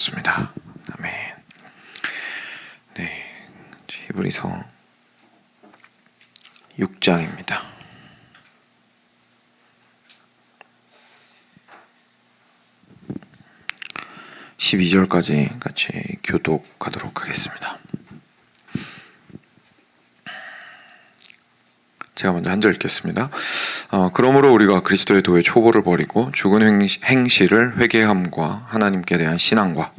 좋습니다. 아멘. 네, 히브리서 6장입니다. 12절까지 같이 교독하도록 하겠습니다. 제가 먼저 한 절 읽겠습니다. 그러므로 우리가 그리스도의 도의 초보를 버리고 죽은 행실을 회개함과 하나님께 대한 신앙과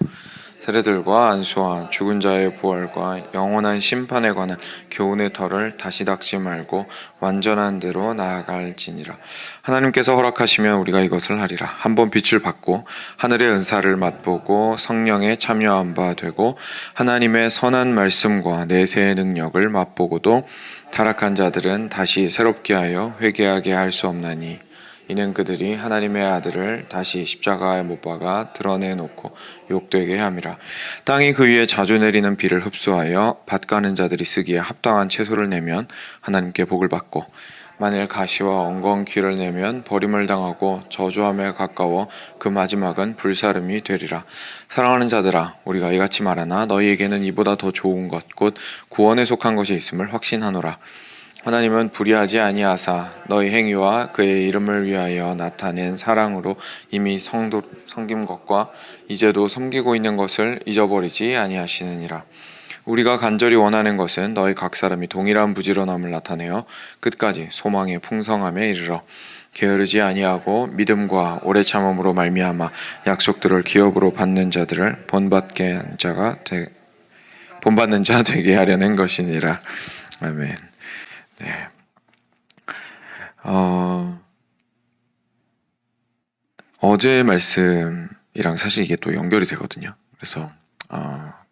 세례들과 안수와 죽은 자의 부활과 영원한 심판에 관한 교훈의 털을 다시 닦지 말고 완전한 대로 나아갈지니라. 하나님께서 허락하시면 우리가 이것을 하리라. 한번 빛을 받고 하늘의 은사를 맛보고 성령에 참여한 바 되고 하나님의 선한 말씀과 내세의 능력을 맛보고도 타락한 자들은 다시 새롭게 하여 회개하게 할 수 없나니 이는 그들이 하나님의 아들을 다시 십자가에 못 박아 드러내놓고 욕되게 함이라. 땅이 그 위에 자주 내리는 비를 흡수하여 밭 가는 자들이 쓰기에 합당한 채소를 내면 하나님께 복을 받고 만일 가시와 엉겅퀴를 내면 버림을 당하고 저주함에 가까워 그 마지막은 불사름이 되리라. 사랑하는 자들아, 우리가 이같이 말하나 너희에게는 이보다 더 좋은 것 곧 구원에 속한 것이 있음을 확신하노라. 하나님은 불의하지 아니하사 너희 행위와 그의 이름을 위하여 나타낸 사랑으로 이미 섬긴 것과 이제도 섬기고 있는 것을 잊어버리지 아니하시느니라. 우리가 간절히 원하는 것은 너희 각 사람이 동일한 부지런함을 나타내어 끝까지 소망의 풍성함에 이르러 게으르지 아니하고 믿음과 오래 참음으로 말미암아 약속들을 기업으로 받는 자들을 본받는 자 되게 하려는 것이니라. 아멘. 네. 어제 말씀이랑 사실 이게 또 연결이 되거든요. 그래서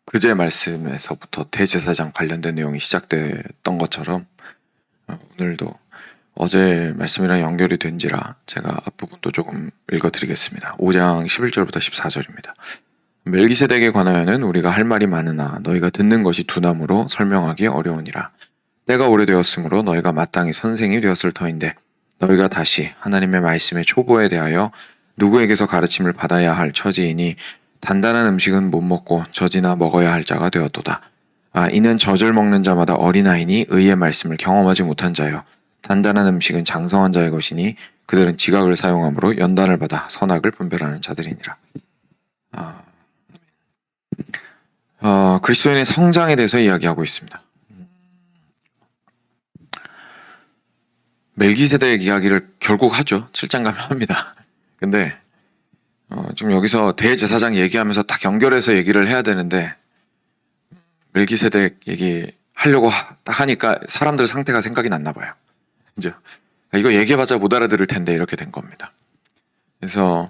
그제 말씀에서부터 대제사장 관련된 내용이 시작됐던 것처럼 오늘도 어제 말씀이랑 연결이 된지라 제가 앞부분도 조금 읽어드리겠습니다. 5장 11절부터 14절입니다. 멜기세덱에 관하여는 우리가 할 말이 많으나 너희가 듣는 것이 두나무로 설명하기 어려우니라. 때가 오래되었으므로 너희가 마땅히 선생이 되었을 터인데 너희가 다시 하나님의 말씀의 초보에 대하여 누구에게서 가르침을 받아야 할 처지이니 단단한 음식은 못 먹고 젖이나 먹어야 할 자가 되었도다. 이는 젖을 먹는 자마다 어린아이니 의의 말씀을 경험하지 못한 자요. 단단한 음식은 장성한 자의 것이니 그들은 지각을 사용함으로 연단을 받아 선악을 분별하는 자들이니라. 그리스도인의 성장에 대해서 이야기하고 있습니다. 멜기세덱 이야기를 결국 하죠. 7장 가면 합니다. 근데 지금 여기서 대제사장 얘기하면서 딱 연결해서 얘기를 해야 되는데 멜기세덱 얘기 하려고 딱 하니까 사람들 상태가 생각이 났나 봐요. 이제 이거 얘기해봤자 못 알아들을 텐데 이렇게 된 겁니다. 그래서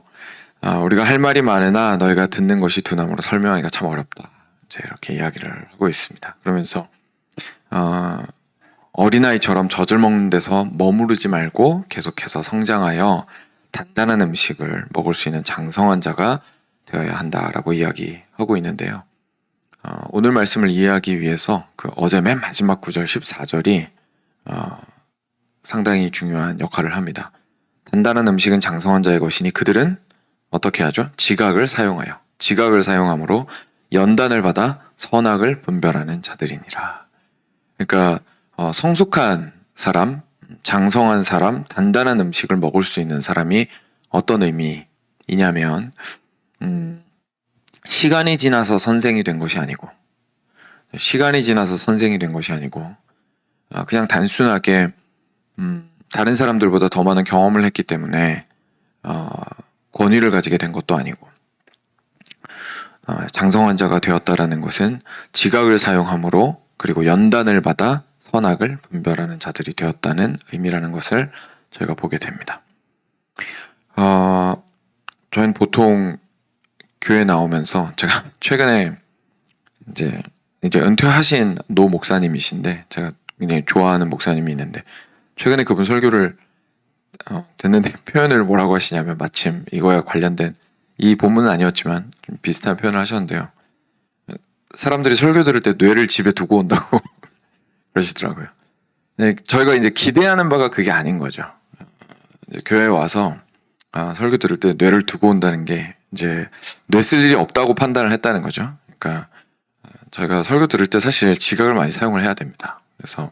우리가 할 말이 많으나 너희가 듣는 것이 두나무로 설명하기가 참 어렵다. 이제 이렇게 이야기를 하고 있습니다. 그러면서 어린아이처럼 젖을 먹는 데서 머무르지 말고 계속해서 성장하여 단단한 음식을 먹을 수 있는 장성한 자가 되어야 한다라고 이야기하고 있는데요. 오늘 말씀을 이해하기 위해서 그 어제 맨 마지막 구절 14절이 상당히 중요한 역할을 합니다. 단단한 음식은 장성한 자의 것이니 그들은 어떻게 하죠? 지각을 사용함으로 연단을 받아 선악을 분별하는 자들이니라. 그러니까 성숙한 사람, 장성한 사람, 단단한 음식을 먹을 수 있는 사람이 어떤 의미이냐면 시간이 지나서 선생이 된 것이 아니고 그냥 단순하게 다른 사람들보다 더 많은 경험을 했기 때문에 권위를 가지게 된 것도 아니고 장성한 자가 되었다라는 것은 지각을 사용함으로 그리고 연단을 받아 선악을 분별하는 자들이 되었다는 의미라는 것을 저희가 보게 됩니다. 저희는 보통 교회 나오면서 제가 최근에 이제 은퇴하신 노 목사님이신데 제가 굉장히 좋아하는 목사님이 있는데 최근에 그분 설교를 듣는데 표현을 뭐라고 하시냐면 마침 이거에 관련된 이 본문은 아니었지만 좀 비슷한 표현을 하셨는데요. 사람들이 설교 들을 때 뇌를 집에 두고 온다고 그러시더라고요. 네, 저희가 이제 기대하는 바가 그게 아닌 거죠. 교회에 와서 설교 들을 때 뇌를 두고 온다는 게 이제 뇌쓸 일이 없다고 판단을 했다는 거죠. 그러니까 저희가 설교 들을 때 사실 지각을 많이 사용을 해야 됩니다. 그래서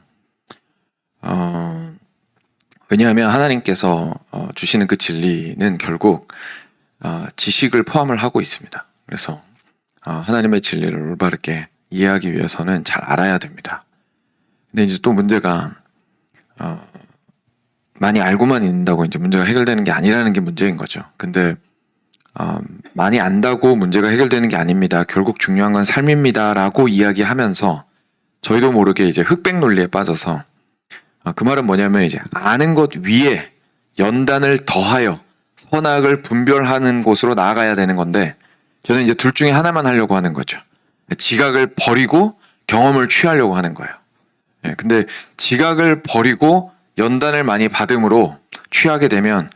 왜냐하면 하나님께서 주시는 그 진리는 결국 지식을 포함을 하고 있습니다. 그래서 하나님의 진리를 올바르게 이해하기 위해서는 잘 알아야 됩니다. 근데 이제 또 문제가 많이 알고만 있는다고 이제 문제가 해결되는 게 아니라는 게 문제인 거죠. 근데 많이 안다고 문제가 해결되는 게 아닙니다. 결국 중요한 건 삶입니다라고 이야기하면서 저희도 모르게 이제 흑백 논리에 빠져서 그 말은 뭐냐면 이제 아는 것 위에 연단을 더하여 선악을 분별하는 곳으로 나아가야 되는 건데 저는 이제 둘 중에 하나만 하려고 하는 거죠. 지각을 버리고 경험을 취하려고 하는 거예요. 근데 지각을 버리고 연단을 많이 받음으로 취하게 되면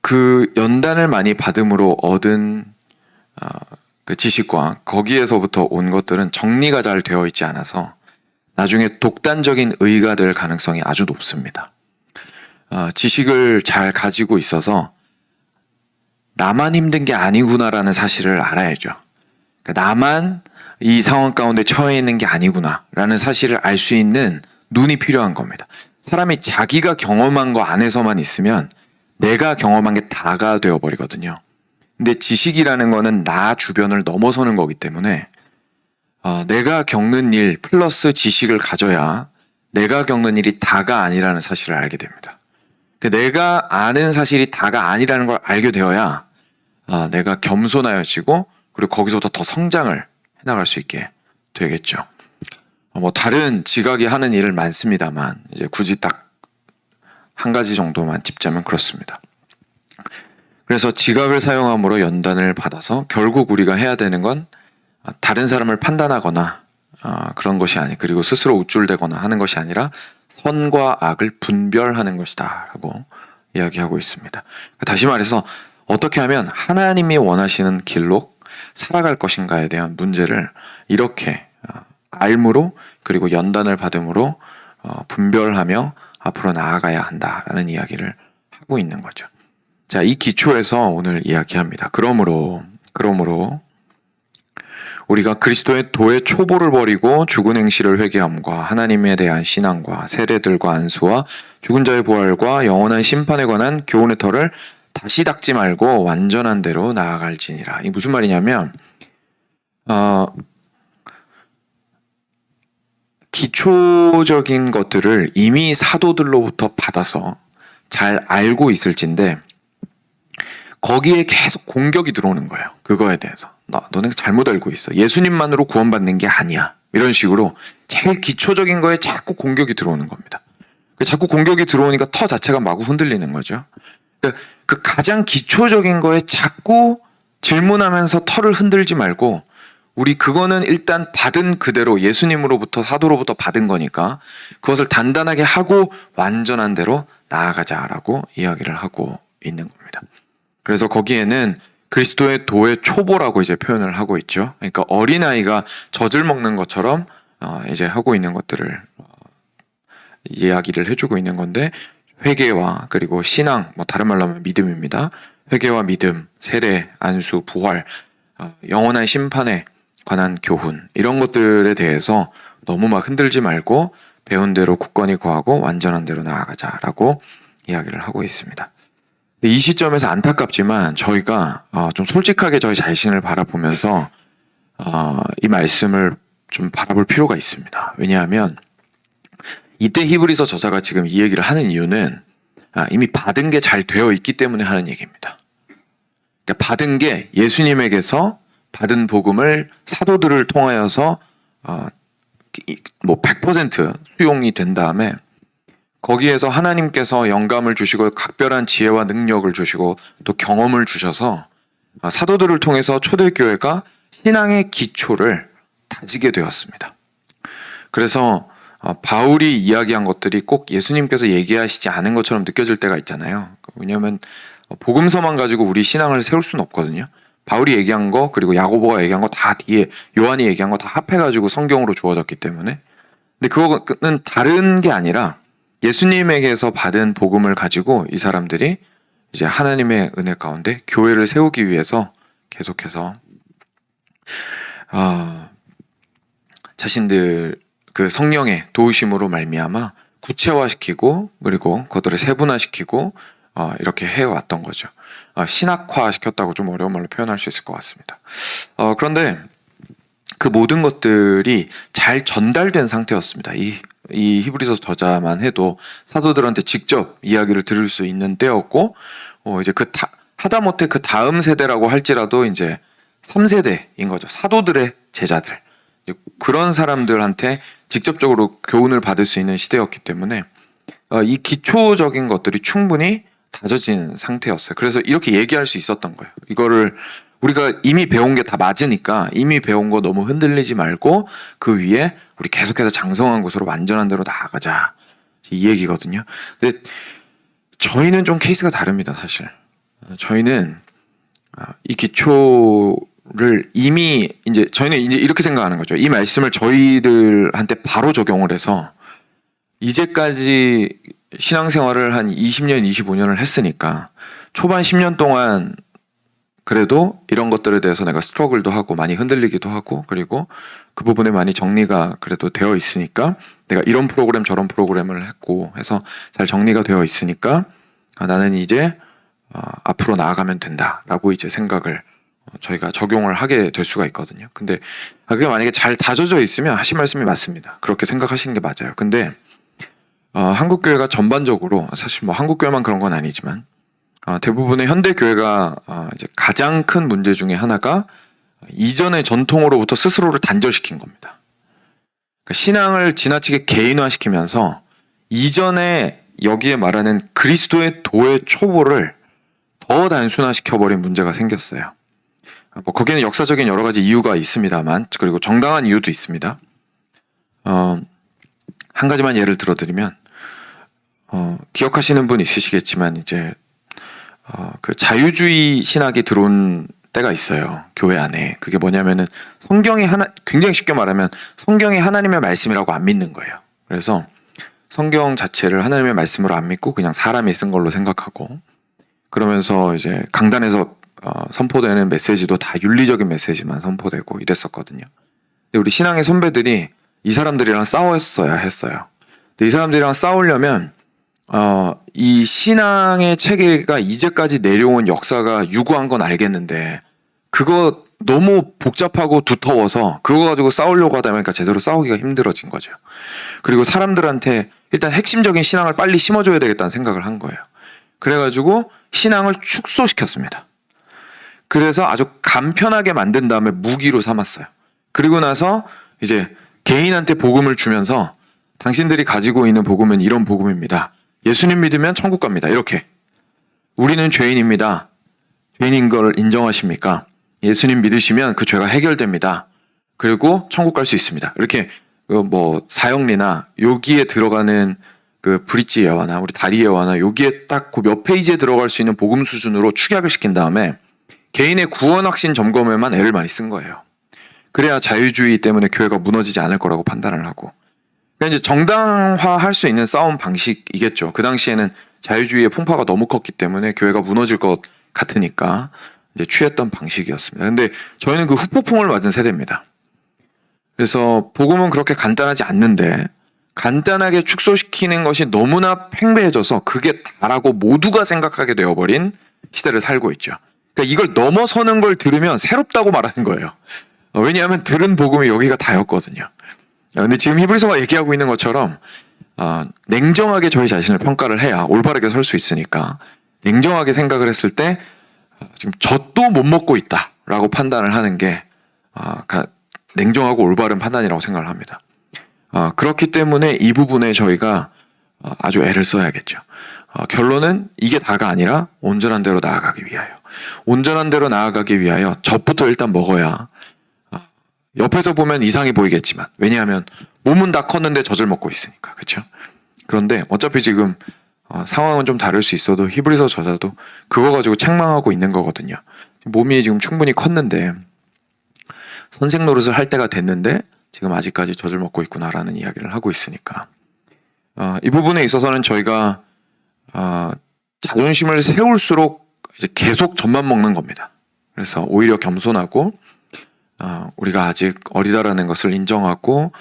그 연단을 많이 받음으로 얻은 그 지식과 거기에서부터 온 것들은 정리가 잘 되어 있지 않아서 나중에 독단적인 의가 될 가능성이 아주 높습니다. 지식을 잘 가지고 있어서 나만 힘든 게 아니구나라는 사실을 알아야죠. 그러니까 나만 이 상황 가운데 처해 있는 게 아니구나라는 사실을 알 수 있는 눈이 필요한 겁니다. 사람이 자기가 경험한 거 안에서만 있으면 내가 경험한 게 다가 되어버리거든요. 근데 지식이라는 거는 나 주변을 넘어서는 거기 때문에 내가 겪는 일 플러스 지식을 가져야 내가 겪는 일이 다가 아니라는 사실을 알게 됩니다. 내가 아는 사실이 다가 아니라는 걸 알게 되어야 내가 겸손하여지고 그리고 거기서부터 더 성장을 해나갈 수 있게 되겠죠. 뭐 다른 지각이 하는 일을 많습니다만 이제 굳이 딱 한 가지 정도만 짚자면 그렇습니다. 그래서 지각을 사용함으로 연단을 받아서 결국 우리가 해야 되는 건 다른 사람을 판단하거나 그런 것이 아니 그리고 스스로 우쭐대거나 하는 것이 아니라 선과 악을 분별하는 것이다 라고 이야기하고 있습니다. 다시 말해서 어떻게 하면 하나님이 원하시는 길로 살아갈 것인가에 대한 문제를 이렇게 알므로 그리고 연단을 받음으로 분별하며 앞으로 나아가야 한다라는 이야기를 하고 있는 거죠. 자, 이 기초에서 오늘 이야기합니다. 그러므로 우리가 그리스도의 도의 초보를 버리고 죽은 행실을 회개함과 하나님에 대한 신앙과 세례들과 안수와 죽은 자의 부활과 영원한 심판에 관한 교훈의 털을 다시 닦지 말고 완전한 대로 나아갈지니라. 이 무슨 말이냐면 기초적인 것들을 이미 사도들로부터 받아서 잘 알고 있을진데 거기에 계속 공격이 들어오는 거예요. 그거에 대해서. 너네 잘못 알고 있어. 예수님만으로 구원받는 게 아니야. 이런 식으로 제일 기초적인 거에 자꾸 공격이 들어오는 겁니다. 자꾸 공격이 들어오니까 터 자체가 마구 흔들리는 거죠. 그 가장 기초적인 거에 자꾸 질문하면서 털을 흔들지 말고 우리 그거는 일단 받은 그대로 예수님으로부터 사도로부터 받은 거니까 그것을 단단하게 하고 완전한 대로 나아가자라고 이야기를 하고 있는 겁니다. 그래서 거기에는 그리스도의 도의 초보라고 이제 표현을 하고 있죠. 그러니까 어린아이가 젖을 먹는 것처럼 이제 하고 있는 것들을 이야기를 해주고 있는 건데 회개와 그리고 신앙, 뭐 다른 말로 하면 믿음입니다. 회개와 믿음, 세례, 안수, 부활, 영원한 심판에 관한 교훈 이런 것들에 대해서 너무 막 흔들지 말고 배운 대로 굳건히 거하고 완전한 대로 나아가자라고 이야기를 하고 있습니다. 이 시점에서 안타깝지만 저희가 좀 솔직하게 저희 자신을 바라보면서 이 말씀을 좀 바라볼 필요가 있습니다. 왜냐하면 이때 히브리서 저자가 지금 이 얘기를 하는 이유는 이미 받은 게 잘 되어 있기 때문에 하는 얘기입니다. 그러니까 받은 게 예수님에게서 받은 복음을 사도들을 통하여서 뭐 100% 수용이 된 다음에 거기에서 하나님께서 영감을 주시고 각별한 지혜와 능력을 주시고 또 경험을 주셔서 사도들을 통해서 초대교회가 신앙의 기초를 다지게 되었습니다. 그래서 바울이 이야기한 것들이 꼭 예수님께서 얘기하시지 않은 것처럼 느껴질 때가 있잖아요. 왜냐하면 복음서만 가지고 우리 신앙을 세울 수는 없거든요. 바울이 얘기한 거 그리고 야고보가 얘기한 거 다 뒤에 요한이 얘기한 거 다 합해가지고 성경으로 주어졌기 때문에 근데 그거는 다른 게 아니라 예수님에게서 받은 복음을 가지고 이 사람들이 이제 하나님의 은혜 가운데 교회를 세우기 위해서 계속해서 자신들 그 성령의 도우심으로 말미암아 구체화시키고 그리고 그것들을 세분화시키고 이렇게 해왔던 거죠. 신학화시켰다고 좀 어려운 말로 표현할 수 있을 것 같습니다. 그런데 그 모든 것들이 잘 전달된 상태였습니다. 이 히브리서 저자만 해도 사도들한테 직접 이야기를 들을 수 있는 때였고, 이제 하다못해 그 다음 세대라고 할지라도 이제 3세대인 거죠. 사도들의 제자들. 그런 사람들한테 직접적으로 교훈을 받을 수 있는 시대였기 때문에 이 기초적인 것들이 충분히 다져진 상태였어요. 그래서 이렇게 얘기할 수 있었던 거예요. 이거를 우리가 이미 배운 게 다 맞으니까 이미 배운 거 너무 흔들리지 말고 그 위에 우리 계속해서 장성한 곳으로 완전한 대로 나아가자. 이 얘기거든요. 근데 저희는 좀 케이스가 다릅니다, 사실. 저희는 이 기초를 이미 저희는 이제 이렇게 생각하는 거죠. 이 말씀을 저희들한테 바로 적용을 해서 이제까지 신앙생활을 한 20년, 25년을 했으니까 초반 10년 동안 그래도 이런 것들에 대해서 내가 스트러글도 하고 많이 흔들리기도 하고 그리고 그 부분에 많이 정리가 그래도 되어 있으니까 내가 이런 프로그램 저런 프로그램을 했고 해서 잘 정리가 되어 있으니까 나는 이제 앞으로 나아가면 된다라고 이제 생각을 저희가 적용을 하게 될 수가 있거든요. 근데 그게 만약에 잘 다져져 있으면 하신 말씀이 맞습니다. 그렇게 생각하시는 게 맞아요. 근데 한국교회가 전반적으로 사실 뭐 한국교회만 그런 건 아니지만 대부분의 현대교회가 이제 가장 큰 문제 중에 하나가 이전의 전통으로부터 스스로를 단절시킨 겁니다. 그러니까 신앙을 지나치게 개인화시키면서 이전에 여기에 말하는 그리스도의 도의 초보를 더 단순화시켜버린 문제가 생겼어요. 뭐 거기에는 역사적인 여러 가지 이유가 있습니다만 그리고 정당한 이유도 있습니다. 한 가지만 예를 들어드리면 기억하시는 분 있으시겠지만 이제 그 자유주의 신학이 들어온 때가 있어요. 교회 안에. 그게 뭐냐면은 굉장히 쉽게 말하면 성경이 하나님의 말씀이라고 안 믿는 거예요. 그래서 성경 자체를 하나님의 말씀으로 안 믿고 그냥 사람이 쓴 걸로 생각하고 그러면서 이제 강단에서 선포되는 메시지도 다 윤리적인 메시지만 선포되고 이랬었거든요. 근데 우리 신앙의 선배들이 이 사람들이랑 싸웠어야 했어요. 근데 이 사람들이랑 싸우려면 이 신앙의 체계가 이제까지 내려온 역사가 유구한 건 알겠는데 그거 너무 복잡하고 두터워서 그거 가지고 싸우려고 하다 보니까 제대로 싸우기가 힘들어진 거죠. 그리고 사람들한테 일단 핵심적인 신앙을 빨리 심어줘야 되겠다는 생각을 한 거예요. 그래가지고 신앙을 축소시켰습니다. 그래서 아주 간편하게 만든 다음에 무기로 삼았어요. 그리고 나서 이제 개인한테 복음을 주면서 당신들이 가지고 있는 복음은 이런 복음입니다. 예수님 믿으면 천국 갑니다. 이렇게. 우리는 죄인입니다. 죄인인 걸 인정하십니까? 예수님 믿으시면 그 죄가 해결됩니다. 그리고 천국 갈 수 있습니다. 이렇게 뭐 사형리나 여기에 들어가는 그 브릿지 예화나 우리 다리 예화나 여기에 딱 그 몇 페이지에 들어갈 수 있는 복음 수준으로 축약을 시킨 다음에 개인의 구원 확신 점검에만 애를 많이 쓴 거예요. 그래야 자유주의 때문에 교회가 무너지지 않을 거라고 판단을 하고. 그러니까 이제 정당화할 수 있는 싸움 방식이겠죠. 그 당시에는 자유주의의 풍파가 너무 컸기 때문에 교회가 무너질 것 같으니까 이제 취했던 방식이었습니다. 근데 저희는 그 후폭풍을 맞은 세대입니다. 그래서 복음은 그렇게 간단하지 않는데 간단하게 축소시키는 것이 너무나 팽배해져서 그게 다라고 모두가 생각하게 되어버린 시대를 살고 있죠. 그러니까 이걸 넘어서는 걸 들으면 새롭다고 말하는 거예요. 왜냐하면 들은 복음이 여기가 다였거든요. 근데 지금 히브리서가 얘기하고 있는 것처럼 냉정하게 저희 자신을 평가를 해야 올바르게 설 수 있으니까 냉정하게 생각을 했을 때 지금 젖도 못 먹고 있다라고 판단을 하는 게 냉정하고 올바른 판단이라고 생각을 합니다. 그렇기 때문에 이 부분에 저희가 아주 애를 써야겠죠. 결론은 이게 다가 아니라 온전한 대로 나아가기 위하여. 온전한 대로 나아가기 위하여 젖부터 일단 먹어야 옆에서 보면 이상해 보이겠지만 왜냐하면 몸은 다 컸는데 젖을 먹고 있으니까. 그렇죠? 그런데 어차피 지금 상황은 좀 다를 수 있어도 히브리서 저자도 그거 가지고 책망하고 있는 거거든요. 몸이 지금 충분히 컸는데 선생 노릇을 할 때가 됐는데 지금 아직까지 젖을 먹고 있구나라는 이야기를 하고 있으니까 이 부분에 있어서는 저희가 자존심을 세울수록 이제 계속 젖만 먹는 겁니다. 그래서 오히려 겸손하고 우리가 아직 어리다라는 것을 인정하고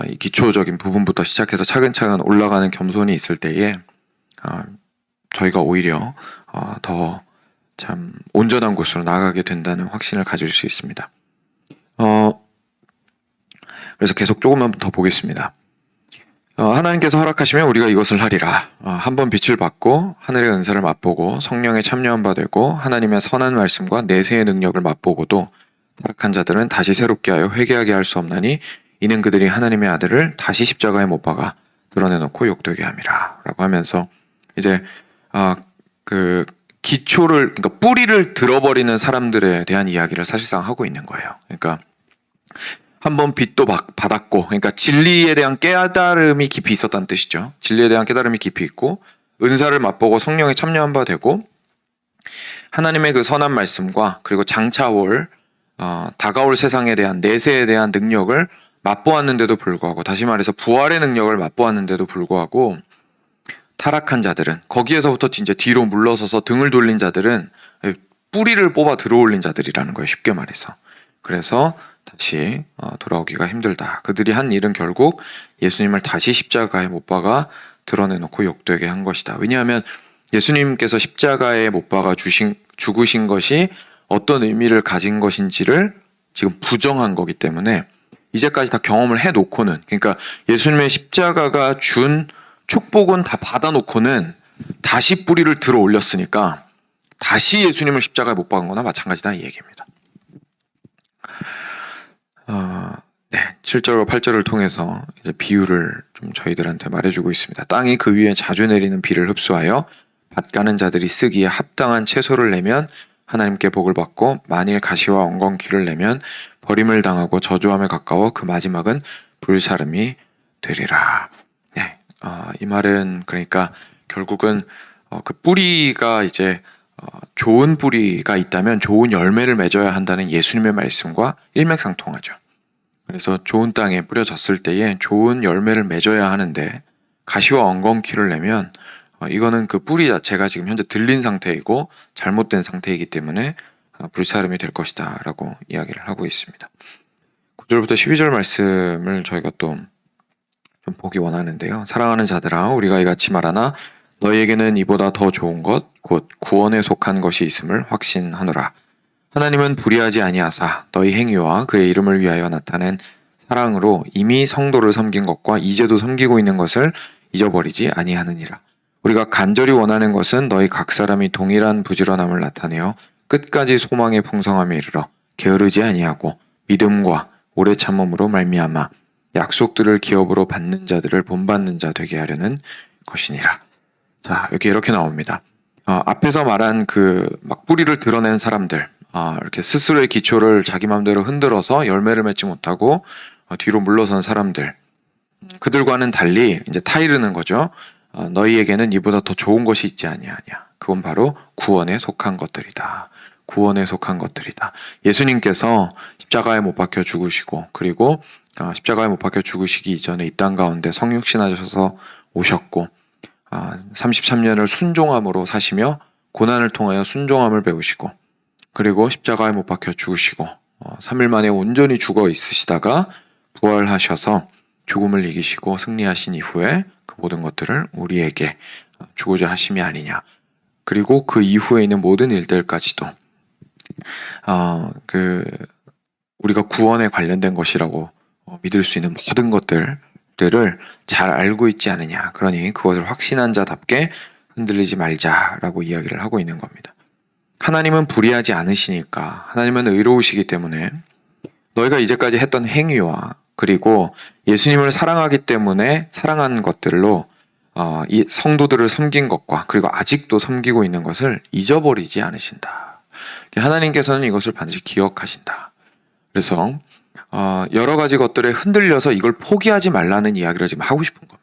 이 기초적인 부분부터 시작해서 차근차근 올라가는 겸손이 있을 때에 저희가 오히려 더 참 온전한 곳으로 나아가게 된다는 확신을 가질 수 있습니다. 그래서 계속 조금만 더 보겠습니다. 하나님께서 허락하시면 우리가 이것을 하리라. 한번 빛을 받고 하늘의 은사를 맛보고 성령에 참여한 바 되고 하나님의 선한 말씀과 내세의 능력을 맛보고도 타락한 자들은 다시 새롭게 하여 회개하게 할 수 없나니 이는 그들이 하나님의 아들을 다시 십자가에 못 박아 드러내놓고 욕되게 함이라 라고 하면서 이제 그 기초를, 그러니까 뿌리를 들어버리는 사람들에 대한 이야기를 사실상 하고 있는 거예요. 그러니까 한번 빛도 받았고, 그러니까 진리에 대한 깨달음이 깊이 있었다는 뜻이죠. 진리에 대한 깨달음이 깊이 있고 은사를 맛보고 성령에 참여한 바 되고 하나님의 그 선한 말씀과 그리고 장차 올 다가올 세상에 대한 내세에 대한 능력을 맛보았는데도 불구하고, 다시 말해서 부활의 능력을 맛보았는데도 불구하고 타락한 자들은, 거기에서부터 이제 뒤로 물러서서 등을 돌린 자들은 뿌리를 뽑아 들어올린 자들이라는 거예요. 쉽게 말해서. 그래서 다시 돌아오기가 힘들다. 그들이 한 일은 결국 예수님을 다시 십자가에 못 박아 드러내놓고 욕되게 한 것이다. 왜냐하면 예수님께서 십자가에 못 박아 죽으신 것이 어떤 의미를 가진 것인지를 지금 부정한 거기 때문에 이제까지 다 경험을 해놓고는, 그러니까 예수님의 십자가가 준 축복은 다 받아놓고는 다시 뿌리를 들어 올렸으니까 다시 예수님을 십자가에 못 박은 거나 마찬가지다 이 얘기입니다. 7절과 8절을 통해서 이제 비유를 좀 저희들한테 말해주고 있습니다. 땅이 그 위에 자주 내리는 비를 흡수하여 밭 가는 자들이 쓰기에 합당한 채소를 내면 하나님께 복을 받고 만일 가시와 엉겅퀴를 내면 버림을 당하고 저주함에 가까워 그 마지막은 불사름이 되리라. 이 말은 그러니까 결국은 그 뿌리가 이제 좋은 뿌리가 있다면 좋은 열매를 맺어야 한다는 예수님의 말씀과 일맥상통하죠. 그래서 좋은 땅에 뿌려졌을 때에 좋은 열매를 맺어야 하는데 가시와 엉겅퀴를 내면 이거는 그 뿌리 자체가 지금 현재 들린 상태이고 잘못된 상태이기 때문에 불사름이 될 것이다 라고 이야기를 하고 있습니다. 9절부터 12절 말씀을 저희가 또 좀 보기 원하는데요. 사랑하는 자들아, 우리가 이같이 말하나 너희에게는 이보다 더 좋은 것 곧 구원에 속한 것이 있음을 확신하노라. 하나님은 불의하지 아니하사 너희 행위와 그의 이름을 위하여 나타낸 사랑으로 이미 성도를 섬긴 것과 이제도 섬기고 있는 것을 잊어버리지 아니하느니라. 우리가 간절히 원하는 것은 너희 각 사람이 동일한 부지런함을 나타내어 끝까지 소망의 풍성함에 이르러 게으르지 아니하고 믿음과 오래 참음으로 말미암아 약속들을 기업으로 받는 자들을 본받는 자 되게 하려는 것이니라. 자, 여기 이렇게 나옵니다. 앞에서 말한 그 막 뿌리를 드러낸 사람들, 이렇게 스스로의 기초를 자기 마음대로 흔들어서 열매를 맺지 못하고 뒤로 물러선 사람들, 그들과는 달리 이제 타이르는 거죠. 너희에게는 이보다 더 좋은 것이 있지 아니하냐. 그건 바로 구원에 속한 것들이다. 구원에 속한 것들이다. 예수님께서 십자가에 못 박혀 죽으시고, 그리고 십자가에 못 박혀 죽으시기 이전에 이 땅 가운데 성육신하셔서 오셨고 33년을 순종함으로 사시며 고난을 통하여 순종함을 배우시고, 그리고 십자가에 못 박혀 죽으시고 3일 만에 온전히 죽어 있으시다가 부활하셔서 죽음을 이기시고 승리하신 이후에 그 모든 것들을 우리에게 주고자 하심이 아니냐. 그리고 그 이후에 있는 모든 일들까지도 우리가 구원에 관련된 것이라고 믿을 수 있는 모든 것들을 잘 알고 있지 않느냐. 그러니 그것을 확신한 자답게 흔들리지 말자라고 이야기를 하고 있는 겁니다. 하나님은 불의하지 않으시니까, 하나님은 의로우시기 때문에 너희가 이제까지 했던 행위와 그리고 예수님을 사랑하기 때문에 사랑한 것들로 이 성도들을 섬긴 것과 그리고 아직도 섬기고 있는 것을 잊어버리지 않으신다. 하나님께서는 이것을 반드시 기억하신다. 그래서 여러 가지 것들에 흔들려서 이걸 포기하지 말라는 이야기를 지금 하고 싶은 겁니다.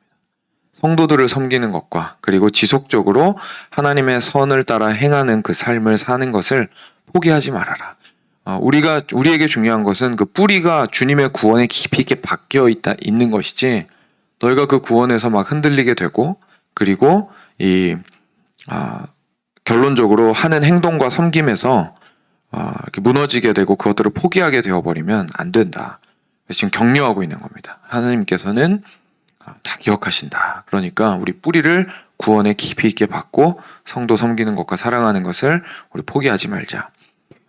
성도들을 섬기는 것과 그리고 지속적으로 하나님의 선을 따라 행하는 그 삶을 사는 것을 포기하지 말아라. 우리에게 중요한 것은 그 뿌리가 주님의 구원에 깊이 있게 박혀 있는 것이지, 너희가 그 구원에서 막 흔들리게 되고, 그리고 결론적으로 하는 행동과 섬김에서 이렇게 무너지게 되고 그것들을 포기하게 되어버리면 안 된다. 그래서 지금 격려하고 있는 겁니다. 하나님께서는 다 기억하신다. 그러니까 우리 뿌리를 구원에 깊이 있게 받고 성도 섬기는 것과 사랑하는 것을 우리 포기하지 말자.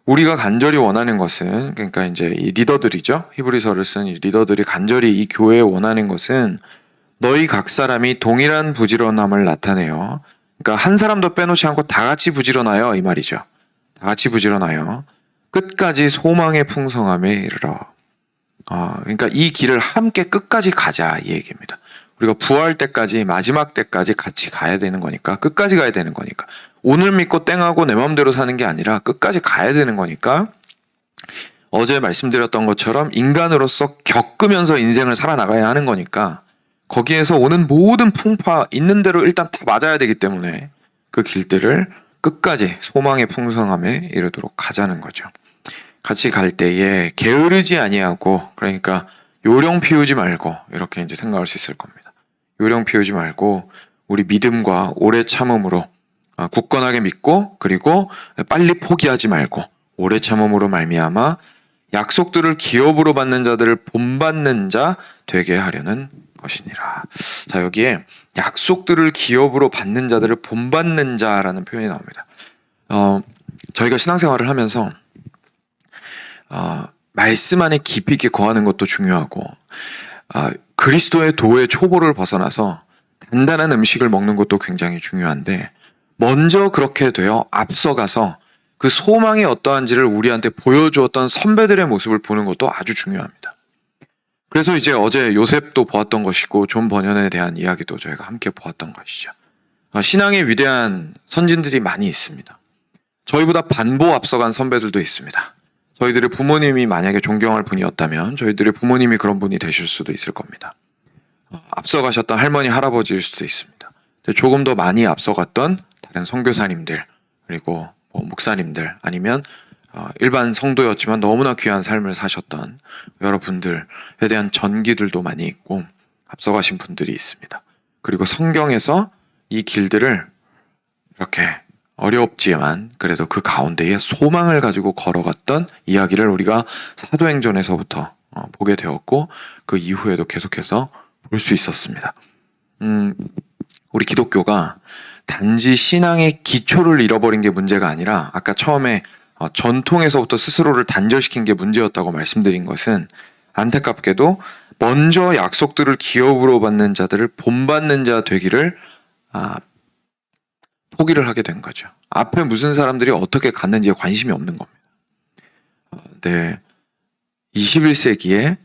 우리가 간절히 원하는 것은, 그러니까 이제 이 리더들이죠. 히브리서를 쓴 이 리더들이 간절히 이 교회에 원하는 것은 너희 각 사람이 동일한 부지런함을 나타내요. 그러니까 한 사람도 빼놓지 않고 다 같이 부지런하여, 이 말이죠. 다 같이 부지런하여 끝까지 소망의 풍성함에 이르러. 그러니까 이 길을 함께 끝까지 가자, 이 얘기입니다. 우리가 부활 때까지, 마지막 때까지 같이 가야 되는 거니까, 끝까지 가야 되는 거니까, 오늘 믿고 땡하고 내 마음대로 사는 게 아니라 끝까지 가야 되는 거니까, 어제 말씀드렸던 것처럼 인간으로서 겪으면서 인생을 살아나가야 하는 거니까, 거기에서 오는 모든 풍파 있는 대로 일단 다 맞아야 되기 때문에 그 길들을 끝까지 소망의 풍성함에 이르도록 가자는 거죠. 같이 갈 때에 게으르지 아니하고, 그러니까 요령 피우지 말고, 이렇게 이제 생각할 수 있을 겁니다. 요령 피우지 말고 우리 믿음과 오래 참음으로 굳건하게 믿고, 그리고 빨리 포기하지 말고 오래 참음으로 말미암아 약속들을 기업으로 받는 자들을 본받는 자 되게 하려는 것이니라. 자, 여기에 약속들을 기업으로 받는 자들을 본받는 자라는 표현이 나옵니다. 저희가 신앙생활을 하면서 말씀 안에 깊이 있게 거하는 것도 중요하고, 그리스도의 도의 초보를 벗어나서 단단한 음식을 먹는 것도 굉장히 중요한데, 먼저 그렇게 되어 앞서가서 그 소망이 어떠한지를 우리한테 보여주었던 선배들의 모습을 보는 것도 아주 중요합니다. 그래서 이제 어제 요셉도 보았던 것이고 존 버년에 대한 이야기도 저희가 함께 보았던 것이죠. 신앙의 위대한 선진들이 많이 있습니다. 저희보다 반보 앞서간 선배들도 있습니다. 저희들의 부모님이 만약에 존경할 분이었다면 저희들의 부모님이 그런 분이 되실 수도 있을 겁니다. 앞서가셨던 할머니, 할아버지일 수도 있습니다. 조금 더 많이 앞서갔던 다른 선교사님들, 그리고 목사님들, 아니면 일반 성도였지만 너무나 귀한 삶을 사셨던 여러분들에 대한 전기들도 많이 있고 앞서가신 분들이 있습니다. 그리고 성경에서 이 길들을 이렇게 어렵지만 그래도 그 가운데에 소망을 가지고 걸어갔던 이야기를 우리가 사도행전에서부터 보게 되었고, 그 이후에도 계속해서 볼 수 있었습니다. 우리 기독교가 단지 신앙의 기초를 잃어버린 게 문제가 아니라, 아까 처음에 전통에서부터 스스로를 단절시킨 게 문제였다고 말씀드린 것은, 안타깝게도 먼저 약속들을 기업으로 받는 자들을 본받는 자 되기를 포기를 하게 된 거죠. 앞에 무슨 사람들이 어떻게 갔는지에 관심이 없는 겁니다. 네, 21세기에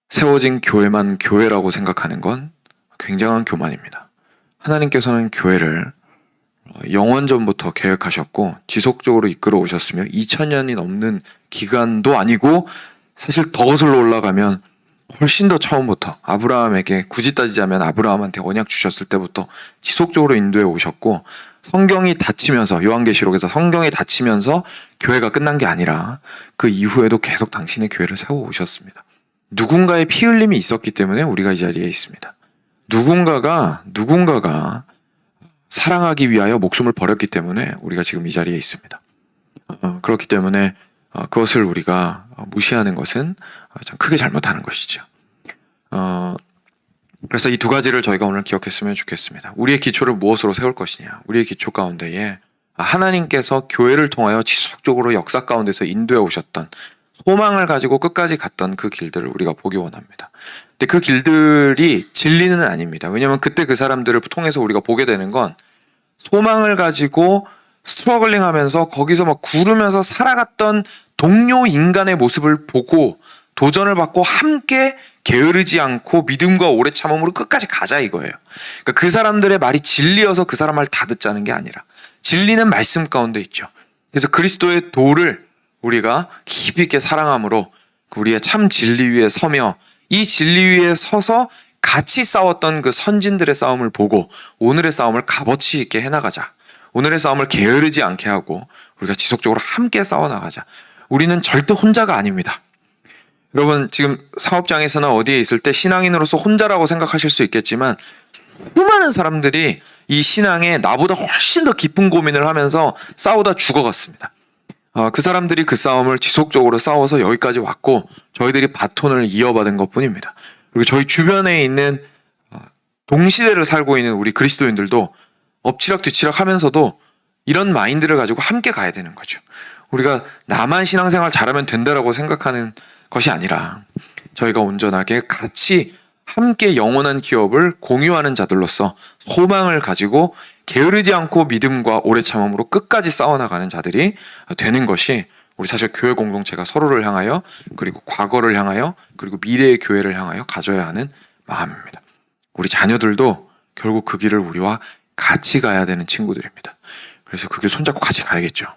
세워진 교회만 교회라고 생각하는 건 굉장한 교만입니다. 하나님께서는 교회를 영원전부터 계획하셨고 지속적으로 이끌어 오셨으며 2000년이 넘는 기간도 아니고, 사실 더 거슬러 올라가면 훨씬 더 처음부터 아브라함에게, 굳이 따지자면 아브라함한테 언약 주셨을 때부터 지속적으로 인도해 오셨고, 성경이 닫히면서, 요한계시록에서 성경이 닫히면서 교회가 끝난 게 아니라 그 이후에도 계속 당신의 교회를 세워 오셨습니다. 누군가의 피 흘림이 있었기 때문에 우리가 이 자리에 있습니다. 누군가가 사랑하기 위하여 목숨을 버렸기 때문에 우리가 지금 이 자리에 있습니다. 그렇기 때문에 그것을 우리가 무시하는 것은 참 크게 잘못하는 것이죠. 그래서 이 두 가지를 저희가 오늘 기억했으면 좋겠습니다. 우리의 기초를 무엇으로 세울 것이냐. 우리의 기초 가운데에 하나님께서 교회를 통하여 지속적으로 역사 가운데서 인도해 오셨던, 소망을 가지고 끝까지 갔던 그 길들을 우리가 보기 원합니다. 근데 그 길들이 진리는 아닙니다. 왜냐하면 그때 그 사람들을 통해서 우리가 보게 되는 건, 소망을 가지고 스트러글링 하면서 거기서 막 구르면서 살아갔던 동료 인간의 모습을 보고 도전을 받고 함께 게으르지 않고 믿음과 오래 참음으로 끝까지 가자, 이거예요. 그러니까 그 사람들의 말이 진리여서 그 사람 말 다 듣자는 게 아니라, 진리는 말씀 가운데 있죠. 그래서 그리스도의 도를 우리가 깊이 있게 사랑함으로 우리의 참 진리 위에 서며, 이 진리 위에 서서 같이 싸웠던 그 선진들의 싸움을 보고 오늘의 싸움을 값어치 있게 해나가자. 오늘의 싸움을 게으르지 않게 하고 우리가 지속적으로 함께 싸워나가자. 우리는 절대 혼자가 아닙니다. 여러분 지금 사업장에서나 어디에 있을 때 신앙인으로서 혼자라고 생각하실 수 있겠지만 수많은 사람들이 이 신앙에 나보다 훨씬 더 깊은 고민을 하면서 싸우다 죽어갔습니다. 그 사람들이 그 싸움을 지속적으로 싸워서 여기까지 왔고 저희들이 바톤을 이어받은 것뿐입니다. 그리고 저희 주변에 있는 동시대를 살고 있는 우리 그리스도인들도 엎치락뒤치락 하면서도 이런 마인드를 가지고 함께 가야 되는 거죠. 우리가 나만 신앙생활 잘하면 된다라고 생각하는 것이 아니라 저희가 온전하게 같이 함께 영원한 기업을 공유하는 자들로서 소망을 가지고 게으르지 않고 믿음과 오래 참음으로 끝까지 싸워나가는 자들이 되는 것이 우리 사실 교회 공동체가 서로를 향하여 그리고 과거를 향하여 그리고 미래의 교회를 향하여 가져야 하는 마음입니다. 우리 자녀들도 결국 그 길을 우리와 같이 가야 되는 친구들입니다. 그래서 그 길 손잡고 같이 가야겠죠.